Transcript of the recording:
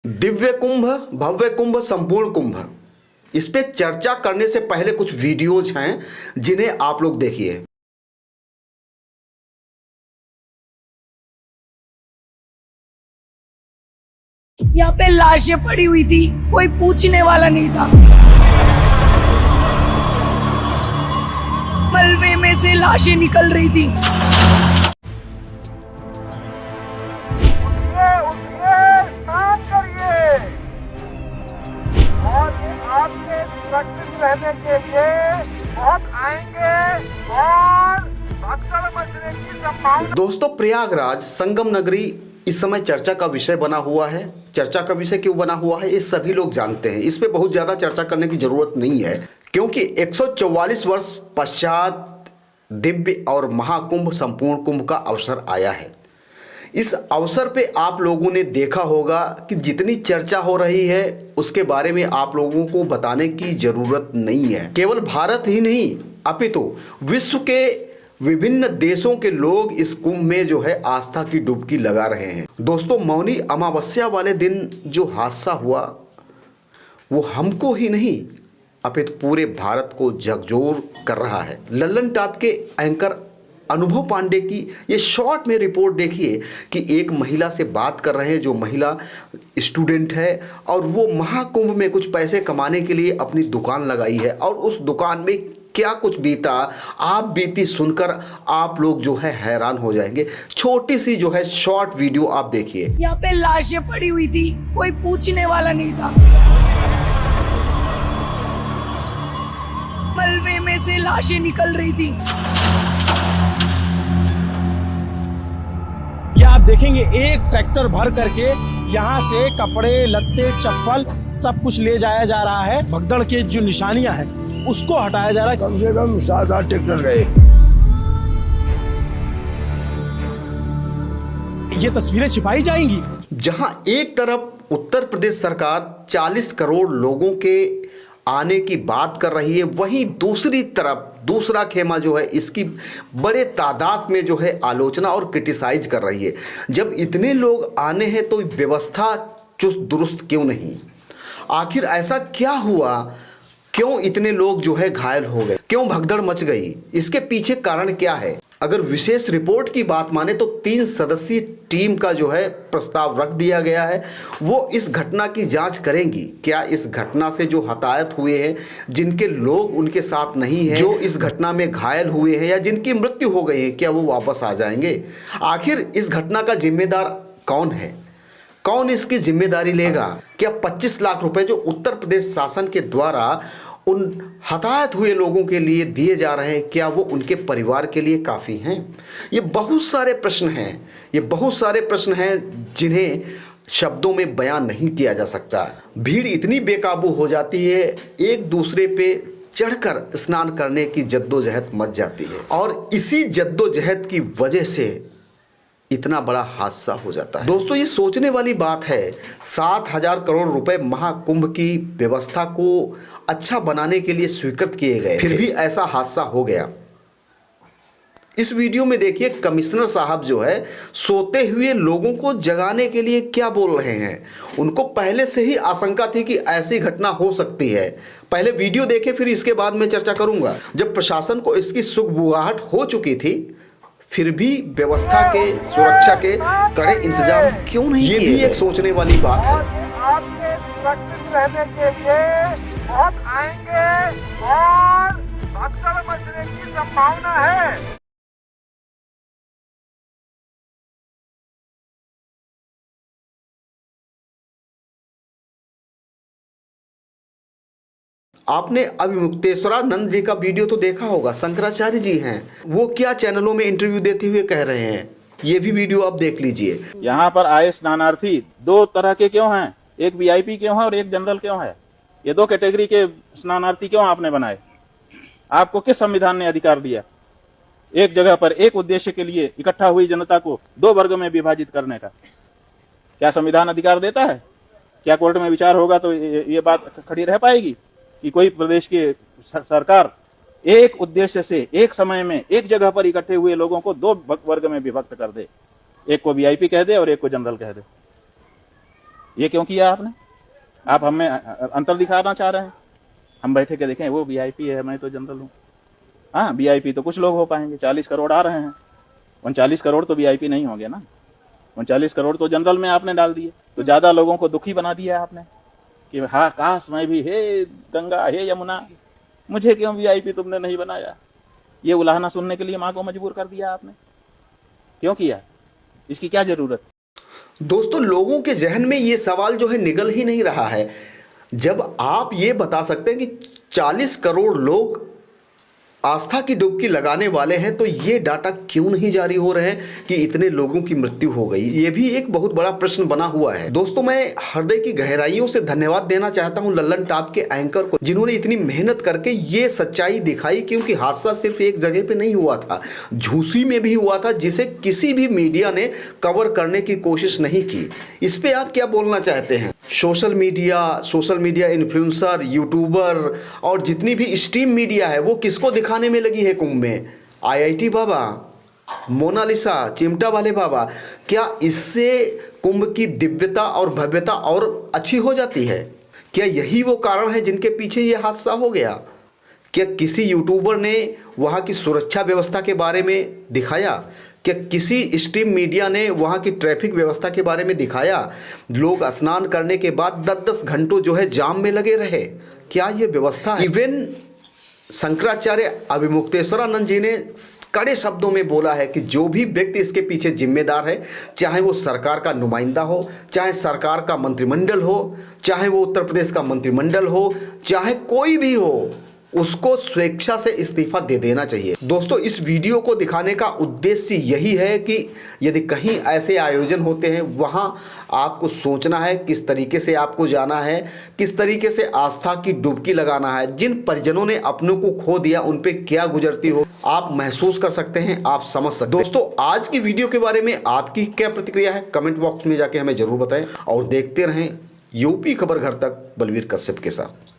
दिव्य कुंभ, भव्य कुंभ, संपूर्ण कुंभ, इस पे चर्चा करने से पहले कुछ वीडियोज हैं जिन्हें आप लोग देखिए। यहाँ पे लाशें पड़ी हुई थी, कोई पूछने वाला नहीं था। मलबे में से लाशें निकल रही थी। स्नान करिए और ये आपके सुरक्षित रहने के लिए बहुत आएंगे और भगदड़ मचने की संभावना। दोस्तों, प्रयागराज संगम नगरी इस समय चर्चा का विषय बना हुआ है। चर्चा का विषय क्यों बना हुआ है ये सभी लोग जानते हैं। इस पे बहुत ज़्यादा चर्चा करने की जरूरत नहीं है, क्योंकि 144 वर्ष पश्चात दिव्य और महाकुंभ संपूर्ण कुंभ का अवसर आया है। इस अवसर पे आप लोगों ने देखा होगा कि जितनी चर्चा हो रही है उसके बारे में आप लोगों को बताने की जरूरत नहीं है। केवल भारत ही नहीं अपितु विश्व के विभिन्न देशों के लोग इस कुंभ में जो है आस्था की डुबकी लगा रहे हैं। दोस्तों, मौनी अमावस्या वाले दिन जो हादसा हुआ वो हमको ही नहीं अपितु पूरे भारत को झकझोर कर रहा है। लल्लन टॉप के एंकर अनुभव पांडे की ये शॉर्ट में रिपोर्ट देखिए कि एक महिला से बात कर रहे हैं, जो महिला स्टूडेंट है और वो महाकुंभ में कुछ पैसे कमाने के लिए अपनी दुकान लगाई है, और उस दुकान में क्या कुछ बीता, आप बीती सुनकर आप लोग जो है हैरान हो जाएंगे। छोटी सी जो है शॉर्ट वीडियो आप देखिए। यहाँ पे लाशें पड़ी हुई थी, कोई पूछने वाला नहीं था। मलबे में से लाशें निकल रही थी। ये आप देखेंगे एक ट्रैक्टर भर करके यहाँ से कपड़े, लत्ते, चप्पल सब कुछ ले जाया जा रहा है। भगदड़ के जो निशानियां हैं उसको हटाया जा रहा है। कम से कम 7-8 ट्रैक्टर गए। ये तस्वीरें छिपाई जाएंगी। जहां एक तरफ उत्तर प्रदेश सरकार 40 करोड़ लोगों के आने की बात कर रही है, वहीं दूसरी तरफ दूसरा खेमा जो है इसकी बड़े तादाद में जो है आलोचना और क्रिटिसाइज कर रही है। जब इतने लोग आने हैं तो व्यवस्था चुस्त दुरुस्त क्यों नहीं? आखिर ऐसा क्या हुआ? क्यों इतने लोग जो है घायल हो गए? क्यों भगदड़ मच गई? इसके पीछे कारण क्या है? अगर विशेष रिपोर्ट की बात माने तो 3 सदस्यीय टीम का जो है प्रस्ताव रख दिया गया है। वो इस घटना की जांच करेंगी। क्या इस घटना से जो हताहत हुए हैं, जिनके लोग उनके साथ नहीं हैं, जो इस घटना में घायल हुए हैं या जिनकी मृत्यु हो गई है, क्या वो वापस आ जाएंगे? आखिर इस घटना का जिम्मेदार कौन है? कौन इसकी जिम्मेदारी लेगा? क्या 25 लाख रुपए जो उत्तर प्रदेश शासन के द्वारा उन हताहत हुए लोगों के लिए दिए जा रहे हैं, क्या वो उनके परिवार के लिए काफ़ी हैं? ये बहुत सारे प्रश्न हैं। ये बहुत सारे प्रश्न हैं जिन्हें शब्दों में बयान नहीं किया जा सकता। भीड़ इतनी बेकाबू हो जाती है, एक दूसरे पे चढ़कर स्नान करने की जद्दोजहद मच जाती है, और इसी जद्दोजहद की वजह से इतना बड़ा हादसा हो जाता है। दोस्तों, ये सोचने वाली बात है। 7,000 करोड़ रुपए महाकुंभ की व्यवस्था को अच्छा बनाने के लिए स्वीकृत किए गए, फिर भी ऐसा हादसा हो गया। इस वीडियो में देखिए कमिश्नर साहब जो है सोते हुए लोगों को जगाने के लिए क्या बोल रहे हैं। उनको पहले से ही आशंका थी कि ऐसी घटना हो सकती है। पहले वीडियो देखें, फिर इसके बाद में चर्चा करूंगा। जब प्रशासन को इसकी सुगबुगाहट हो चुकी थी, फिर भी व्यवस्था के, सुरक्षा के कड़े इंतजाम क्यों नहीं किए? ये भी एक सोचने वाली बात है। आपके सुरक्षित रहने के लिए बहुत आएंगे और भगदड़ मचने की संभावना है। आपने अभी मुक्तेश्वरानंद जी का वीडियो तो देखा होगा। शंकराचार्य जी हैं, वो क्या चैनलों में इंटरव्यू देते हुए कह रहे हैं, ये भी वीडियो आप देख लीजिए। यहाँ पर आए स्नानार्थी 2 तरह के क्यों हैं? एक वीआईपी क्यों है और एक जनरल क्यों है? ये 2 कैटेगरी के स्नानार्थी क्यों आपने बनाए? आपको किस संविधान ने अधिकार दिया एक जगह पर एक उद्देश्य के लिए इकट्ठा हुई जनता को 2 वर्ग में विभाजित करने का? क्या संविधान अधिकार देता है? क्या कोर्ट में विचार होगा तो ये बात खड़ी रह पाएगी कि कोई प्रदेश की सरकार एक उद्देश्य से एक समय में एक जगह पर इकट्ठे हुए लोगों को 2 वर्ग में विभक्त कर दे, एक को वीआईपी कह दे और एक को जनरल कह दे? ये क्यों किया आपने? आप हमें अंतर दिखाना चाह रहे हैं? हम बैठे के देखें, वो वीआईपी है, मैं तो जनरल हूँ। हाँ, वीआईपी तो कुछ लोग हो पाएंगे, 40 करोड़ आ रहे हैं, 39 करोड़ तो वीआईपी नहीं होंगे ना। 39 करोड़ तो जनरल में आपने डाल दिए, तो ज्यादा लोगों को दुखी बना दिया आपने कि हाँ काश मैं भी, हे गंगा हे यमुना, मुझे क्यों वीआईपी तुमने नहीं बनाया। ये उलाहना सुनने के लिए माँ को मजबूर कर दिया आपने। क्यों किया? इसकी क्या जरूरत? दोस्तों, लोगों के जहन में ये सवाल जो है निकल ही नहीं रहा है। जब आप ये बता सकते हैं कि 40 करोड़ लोग आस्था की डुबकी लगाने वाले हैं, तो ये डाटा क्यों नहीं जारी हो रहे हैं कि इतने लोगों की मृत्यु हो गई? ये भी एक बहुत बड़ा प्रश्न बना हुआ है। दोस्तों, मैं हृदय की गहराइयों से धन्यवाद देना चाहता हूं लल्लन टॉप के एंकर को, जिन्होंने इतनी मेहनत करके ये सच्चाई दिखाई। क्योंकि हादसा सिर्फ एक जगह पे नहीं हुआ था, झूसी में भी हुआ था, जिसे किसी भी मीडिया ने कवर करने की कोशिश नहीं की। इस पे आप क्या बोलना चाहते हैं? सोशल मीडिया इन्फ्लुएंसर, यूट्यूबर और जितनी भी स्ट्रीम मीडिया है, वो किसको दिखाने में लगी है कुंभ में? आईआईटी बाबा, मोनालिसा, चिमटा वाले बाबा। क्या इससे कुंभ की दिव्यता और भव्यता और अच्छी हो जाती है? क्या यही वो कारण है जिनके पीछे ये हादसा हो गया? क्या किसी यूट्यूबर ने वहाँ की सुरक्षा व्यवस्था के बारे में दिखाया? क्या किसी स्ट्रीम मीडिया ने वहाँ की ट्रैफिक व्यवस्था के बारे में दिखाया? लोग स्नान करने के बाद 10-10 घंटों जो है जाम में लगे रहे। क्या ये व्यवस्था है? इवन शंकराचार्य अभिमुक्तेश्वरानंद जी ने कड़े शब्दों में बोला है कि जो भी व्यक्ति इसके पीछे जिम्मेदार है, चाहे वो सरकार का नुमाइंदा हो, चाहे सरकार का मंत्रिमंडल हो, चाहे वो उत्तर प्रदेश का मंत्रिमंडल हो, चाहे कोई भी हो, उसको स्वेच्छा से इस्तीफा दे देना चाहिए। दोस्तों, इस वीडियो को दिखाने का उद्देश्य यही है कि यदि कहीं ऐसे आयोजन होते हैं, वहाँ आपको सोचना है किस तरीके से आपको जाना है, किस तरीके से आस्था की डुबकी लगाना है। जिन परिजनों ने अपनों को खो दिया, उन पे क्या गुजरती हो आप महसूस कर सकते हैं, आप समझ सकते हैं। दोस्तों, आज की वीडियो के बारे में आपकी क्या प्रतिक्रिया है? कमेंट बॉक्स में जाके हमें जरूर बताएं और देखते रहें यूपी खबर घर तक बलवीर कश्यप के साथ।